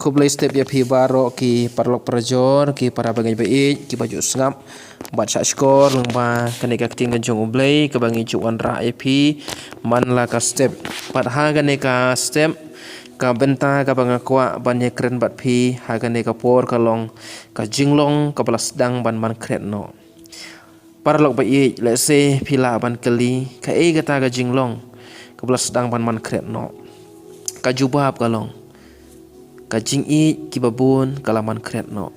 Kublai step ya pi baro ki parlok perjor ki para bangai baik ki baju sengap bat sak skor lengba kane ka ting jong ublai ka bangi cuan ra ip man la ka step pat ha kane ka step ka benta ka banga kwa ban ye kren bat pi ha kane ka por ka long ka jinglong ka balas dang ban man kren no parlok baik let's say pila ban kali ka e kata ka jinglong ka balas dang ban man kren no ka jubab ka long kajing i kibabun kalaman kret no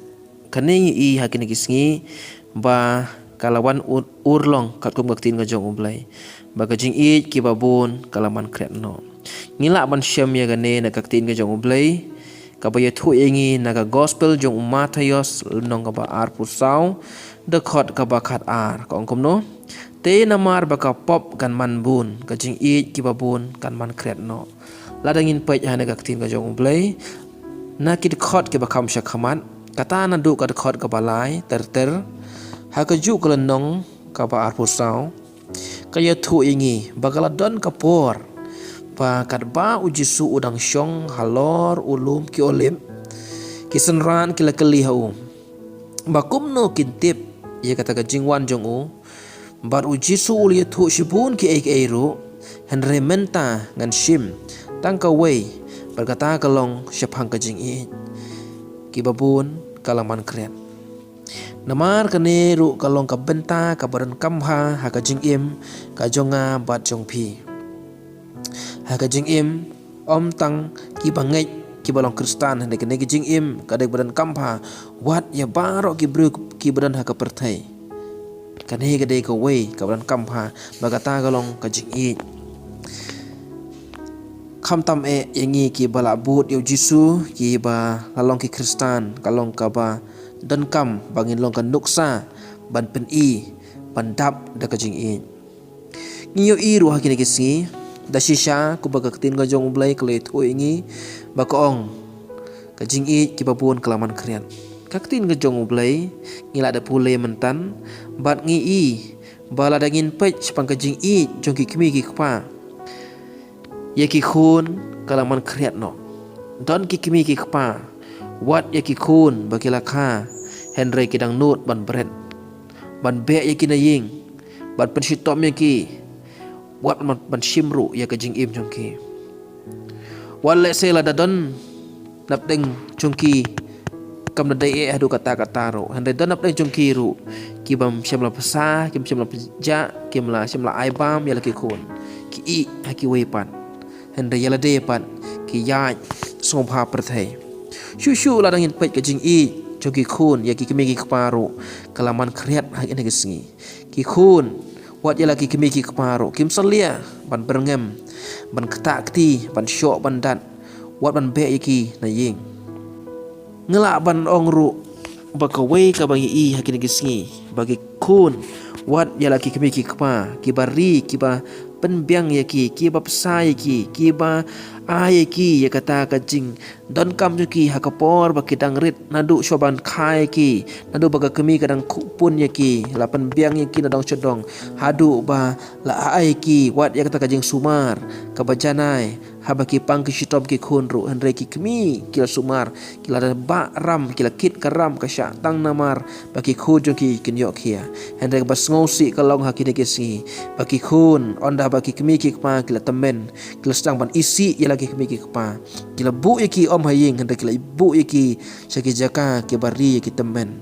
kaning i hakini kisngi ba kalawan urlong katkum gaktin ngajong ublai ba kajing i kibabun kalaman kret no ngila ban syam ya gane na kaktin ngajong ublai kabaya thu ingi naga gospel jong umatayos nong kaba ar pusau de khot kaba khat ar kongkom no te namar ba ka pop kan man bun kajing i kibabun kan man kret no ladangin pej hana kaktin ngajong ublai nakid khot ke bakam syakhamat kata nandu kad khot ke balai ter hakaju kelenong ka ba arpusau kaya thu ingi bagala don kapor pa kad ba ujisu udang syong halor ulum ki olim kisenran kila keli hau bakum no kintip ye kata ka jingwan jong u bar ujisu uli thu shibun ki ek eiru henre menta ngan shim tangka wei berkata kalong syapang kajing i kibabun kalaman kret namar kane ru kalong ka benta ka baran kamha ha kajing im ka jonga bat jong pi ha kajing im om tang ki bangai ki balong kristan hande kane kajing im ka dek baran kamha wat ya baro ki bru ki baran ha ka perthai kane ka dek ka wei ka baran kamha berkata kalong kajing i kham tam e yangi ki bala but yo jisu ki ba lalong ki kristan kalong ka ba dan kam bangin long ka nuksa ban pen i ban dap da ka jing i ngiyo i ru hakini kisi da shisha ku ba kaktin ga jong blai kle thu ingi ba ko ong ka jing i ki ba bun kelaman krian kaktin ga jong blai ngila da pule mentan bat ngi i bala dangin pech pang ka jing i jong ki kmi ki kpa yaki khun kalaman kriat no don kikimi kikpa wat yaki khun bakila kha henry kidang nut ban bret ban be yaki na ying ban penshitom yaki wat ban shimru ya kajing im jongki wale sela dadon napdeng jongki kam na dai adu kata ro henry don napdeng jongki ru kibam syamla pasa kim syamla ja kimla syamla aibam ya laki khun ki i haki wepan henry yala depan ki yai sompa perthai shushu la dangin pet kajing i jogi khun ya ki kemi ki kparu kalaman kriat ha ene gesngi ki khun wat yala ki kemi ki kparu kim salia ban berngem ban ketak ti ban syok ban dat wat ban be ki na ying ngela ban ong ru bakawai ka bangi i ha ene gesngi bagi khun wat yala ki kemi ki kpa ki bari ki ba penbiang yaki kiba pesai yaki kiba ayaki ya kata kajing don kam yaki hakapor bakidang rit nadu shoban khai yaki nadu baga kemi kadang kupun yaki la penbiang yaki nadong cedong hadu ba la ayaki wat ya kata kajing sumar kabajanai habaki pang kishitop ki khunru henre ki kemi kila sumar kila ba ram kila kit karam kasya tang namar baki khun ki kinyok kia henre bas ngosi kalong hakine kesi baki khun onda baki kemi ki kpa kila temen kila sedang ban isi ya lagi kemi ki kpa kila bu yaki om haying henre kila ibu yaki syaki jaka ki bari yaki temen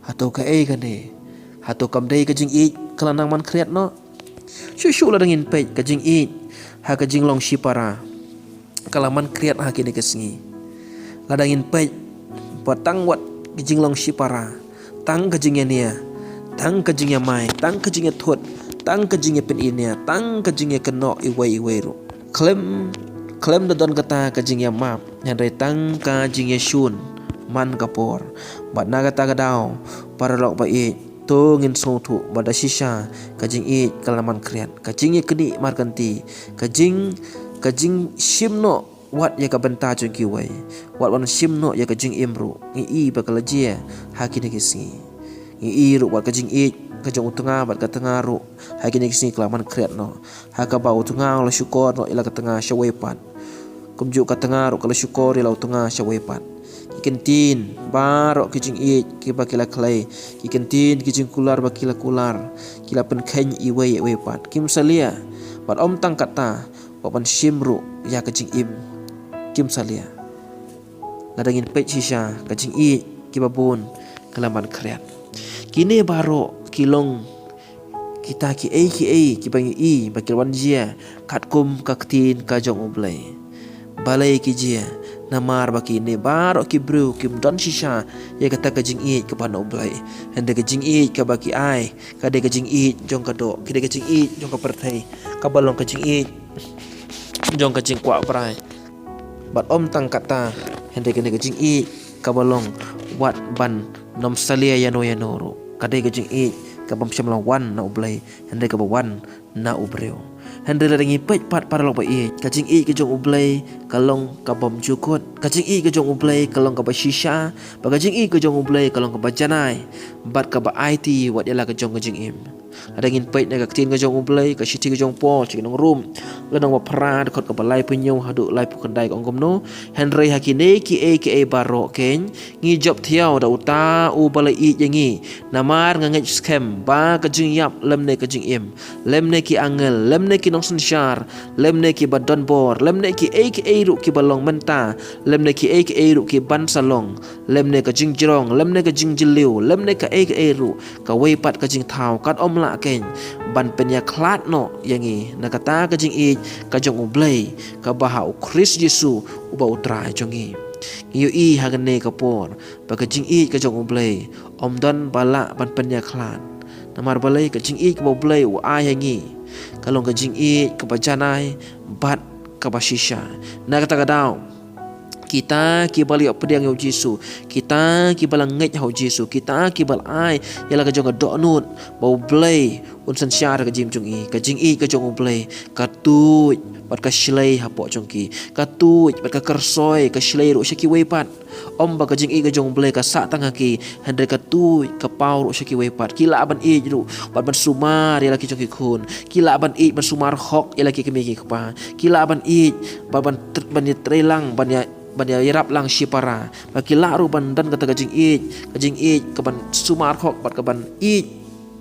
hato ka e kane hato kam dei kajing i kelanang man kriat no shushu la dengin pej kajing i ha kajing long shipara kalaman kriat ha kini kesngi ladangin pej batang wat kajing long shipara tang kajing nia tang kajing mai tang kajing thot tang kajing pen inia tang kajing kenok iwai ru klem da don kata kajing map yang re tang kajing shun man kapor bat naga ta gadau para lok bai to ngin so thu bada shisha kajing i kalaman kriat kajing keni markanti kajing shimno wat ya ka benta jongki wai wat wan shimno ya kajing imru i bakala jia hakini kisi i ru wat kajing i kajong utunga bat ka tengah ru hakini kisi kalaman kriat no haka ba utunga la syukor no ila ka tengah syawepan kumju ka tengah ru kala syukor ila utunga syawepan Ikentin barok kijing i kiba kila klay ikentin kijing kular ba kila kular kila pen khen iwe pat kim salia bat om tang kata papan shimru ya kijing im kim salia ladangin pech shisha kijing i kiba bun kalaman kreat kini barok kilong kita ki kibangi i bakil wanjia katkum kaktin kajong ublay balai kijia namar baki ne barok kibru kim don shisha ya kata kajing i kepan ublay hende kajing i ka baki ai kade kajing i jong kado kide kajing i jong ka perthai kabalong kajing i jong kajing kwa prai bat om tang kata hende kene kajing i kabalong wat ban nom salia yanoro kade kajing i kabam syamlang wan na ublay hende ka wan na ubreo hende ladangi pej pat para lok bai kajing i ke jong ublay kalong kabam jukut kajing i ke jong ublay kalong ka shisha ba kajing i ke jong ublay kalong ka janai bat ka IT wat yala ke jong kajing im adangin pej na kaktin ke jong ublay ka shiti ke jong pol chikinong room ladang wa pra dekot ka balai punyo hadu lai pukandai kong gomno henry hakine ki baro ken ngi job thiaw da uta u balai i yangi namar ngangej scam ba kajing yap lemne kajing im lemne ki angel lemne ki nong sensyar lemne ki badon bor lemne ki ru ki balong menta lemne ki ru ki ban salong lemne kajing jirong lemne kajing jiliu lemne ka ru ka weipat kajing thau kat om la ken ban penya klat no yangi nakata kajing i kajong ublay ka bahau Kris Yesu uba utrai jongi ngiyo i hagane kapor ba kajing i kajong ublay om don bala ban penya klat namar balay kajing i ka ublay u ai yangi kalong kajing i ka bajanai bat ka bashisha nakata kadau kita kibali pediang yo Yesu kita kibala ngej ho Yesu kita kibal ai yala ka jong do nut bau blay un san syar ka jim jong i ka jong blay ka tu pat ka shlei hapo jong ki ka tu pat ka kersoi ka shlei ro syaki weipat om ba ka jing i ka jong blay ka sa tang ki hande ka tu ka pau ro syaki weipat kila ban i ru pat ban sumar yala ki jong ki khun kila ban i ban sumar hok yala ki kemi ki pa kila ban i ban trelang ban ya yarap lang shipara baki laru ban dan kata kajing i kaban sumar hok bat kaban i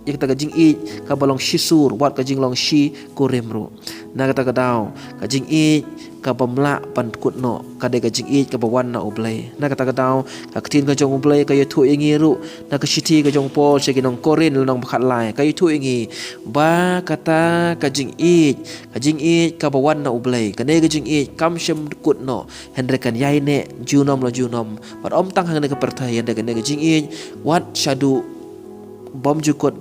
ya kata kajing i kabalong shisur wat kajing long shi kuremru na kata kadau kajing i kabamla ban kutno kade kajing i kabawan na ublay na kata kadau kaktin kajong ublay kayo tu ingi ru na kashiti kajong pol seginong korin lunong bakat lai kayo tu ingi ba kata kajing i kabawan na ublay kane kajing i kam shem kutno hendrekan yai ne junom bat om tang hang ne kepertai hende kane kajing i wat shadu bom jukut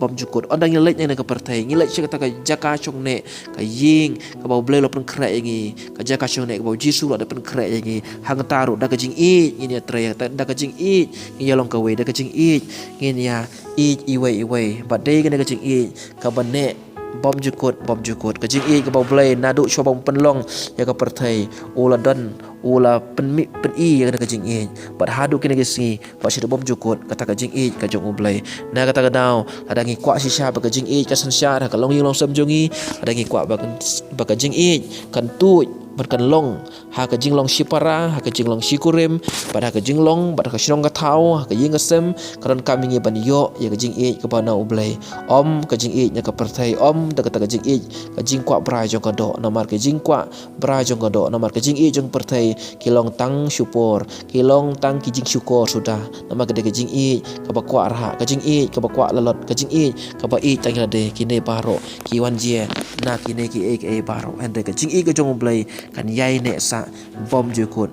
ondang nyelek yang nak pertai nyelek cakap ka jaka chong ne ka ying ka bau blelo pen kra yangi ka jaka chong ne ka bau jisu ada pen kra yangi hang taru da ka jing i ini tray da ka jing i ni yalong ka we da ka jing i ini ya iwe but day ka jing i ka bane bom jukut ka jing i ka bau blay nadu shobong penlong ya ka pertai ula don ula pen i yang ka jing i but hadu kene gesi ba shi bom jukut kata ka jing i ka jong ublay na kata ka daw adangi kwa shisha ba ka jing i ka san sha ka long yong sam jongi adangi kwa ba ka jing i kan tu berkan long ha ka jing long shipara ha ka jing long shikurem pada ka jing long pada ka shinong ka thau ha ka ying sem karon kami ngi ban yo ya ka jing i ka bana ublay om ka jing i nya ka perthai om da ka jing i ka jing kwa bra jong ka do namar ka jing kwa bra jong ka do namar ka jing i jong perthai kilong tang syupor kilong tang ki jing syukur sudah namar ka jing i ka ba kwa ra ka jing i ka ba kwa lalot ka jing i ka ba i tang de kine baro ki wan je na kine ki baro ende ka jing i ka jong ublay kan yai ne sa bom jukut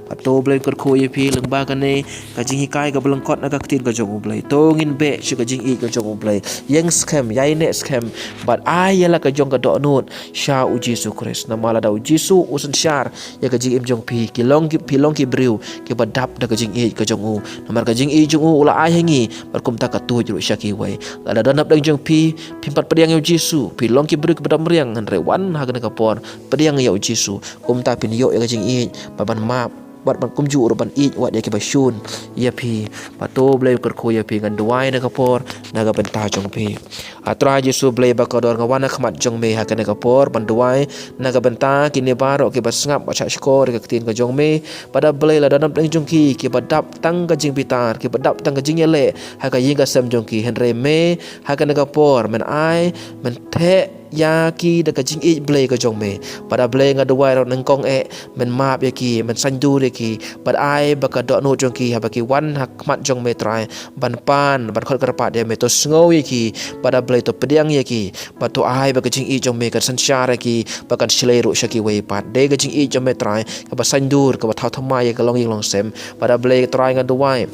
pato blai kor kho ye phi leng ba kan ne ka jing hi kai ka bleng kot na ka tin ka jong blai to ngin be shi ka jing i ka jong blai yang scam yai ne scam but ai yala ka jong ka do nut sha u Jesu Christ na mala da u Jesu usan syar ya ka jing im jong phi ki long ki briu ki badap da ka jing i ka jong u namar ka jing i jong u ula ai hangi bar kum ta ka tu jru sha ki wai la da danap dang jong phi pimpat pediang yo Jesu phi long ki briu ki badam riang han rewan ha ka por pediang yo Jesu kum ta pin yo ya ka jing i baban map wat ban kumju ro ban ik wat ya ke basyun ya pi pato blai kerko ya pi ngan duai na kapor naga benta jong pi atra Yesus blai bakador ngawana khmat jong me ha kana kapor ban duai naga benta kini baro ke basngap bacha skor ke tin ka jong me pada blai la dalam teng jong ki ke badap tang ka jing pitar ke badap tang ka jing yele ha ka yin ka sem jong ki henre me ha kana kapor men ai men the ya ki da ka jing e blai ka jong me pada blai nga duai ro nang kong e men map ya ki men sandu de ki bad ai baka do no jong ki ha baki wan hak mat jong me trai ban pan ban khol karpa de me to sngo ye ki pada blai to pediang ye ki ba to ai baka jing e jong me ka san sha ra ki baka chlei ro sha ki we pat de ka jing e jong me trai ka ba sandur ka ba thau thama ye ka long ying long sem pada blai trai nga duai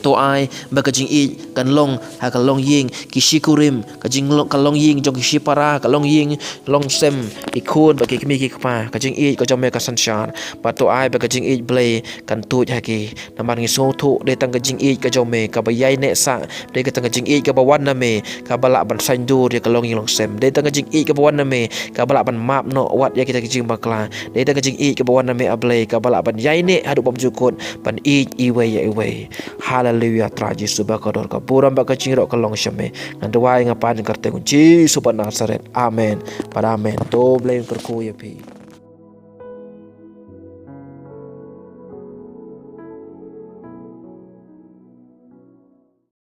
to ai ba ka jing i kan long ha ka long ying ki shikurim ka jing long ka long ying jong ki shipara ka long ying long sem ki khun ba ki mi ki pa ka jing i ka jong me ka san shar ba to ai ba ka jing i blay kan tu ha ki na man ngi so thu de tang ka jing i ka jong me ka ba yai ne sa de ka tang ka jing i ka ba wan na me ka ba la ban san du de ka long ying long sem de tang ka jing i ka ba wan na me ka ba la ban map no wat ya ki ta jing ba kla de tang ka jing i ka ba wan na me a blay ka ba la ban yai ne hadu bom jukut ban i we ya we Haleluya traji subakador ka puram baka cingro ka long shame nganduai ngapan karte kunci supan Nazaret amen pada amen to blame kerku ya pi